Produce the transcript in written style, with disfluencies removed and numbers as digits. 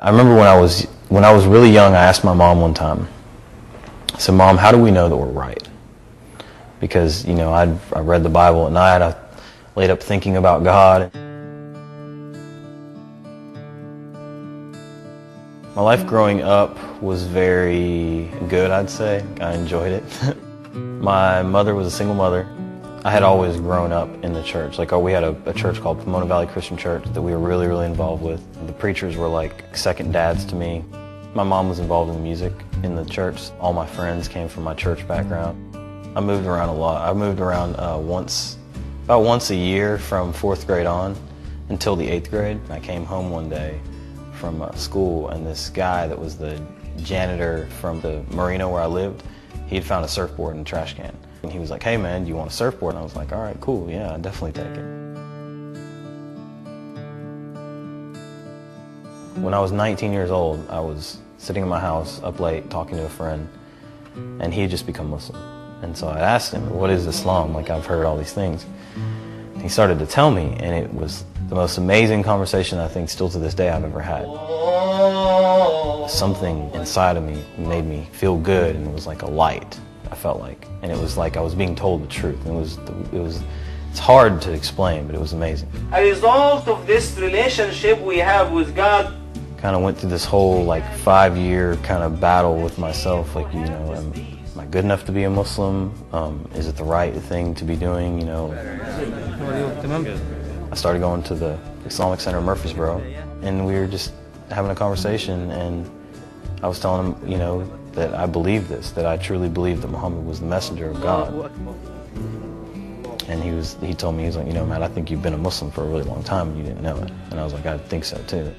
I remember when I was really young, I asked my mom one time. I said, "Mom, how do we know that we're right?" Because I read the Bible at night. I laid up thinking about God. My life growing up was very good, I'd say. I enjoyed it. My mother was a single mother. I had always grown up in the church. We had a church called Pomona Valley Christian Church that we were really, really involved with. The preachers were like second dads to me. My mom was involved in the music in the church. All my friends came from my church background. I moved around a lot. I moved around about once a year from 4th grade on until the 8th grade. I came home one day from school, and this guy that was the janitor from the marina where I lived, he had found a surfboard in the trash can. And he was like, "Hey man, do you want a surfboard?" And I was like, "All right, cool, yeah, I'd definitely take it." When I was 19 years old, I was sitting in my house up late talking to a friend, and he had just become Muslim. And so I asked him, "What is Islam? I've heard all these things." And he started to tell me, and it was the most amazing conversation I think still to this day I've ever had. Something inside of me made me feel good, and it was like a light, I felt like. And it was like I was being told the truth. It's hard to explain, but it was amazing. A result of this relationship we have with God. Kind of went through this whole 5-year kind of battle with myself. Am I good enough to be a Muslim? Is it the right thing to be doing? I started going to the Islamic Center in Murfreesboro, and we were just having a conversation, and I was telling him, that I believed this, that I truly believed that Muhammad was the messenger of God. And he told me, he was like, "Matt, I think you've been a Muslim for a really long time and you didn't know it." And I was like, "I think so too."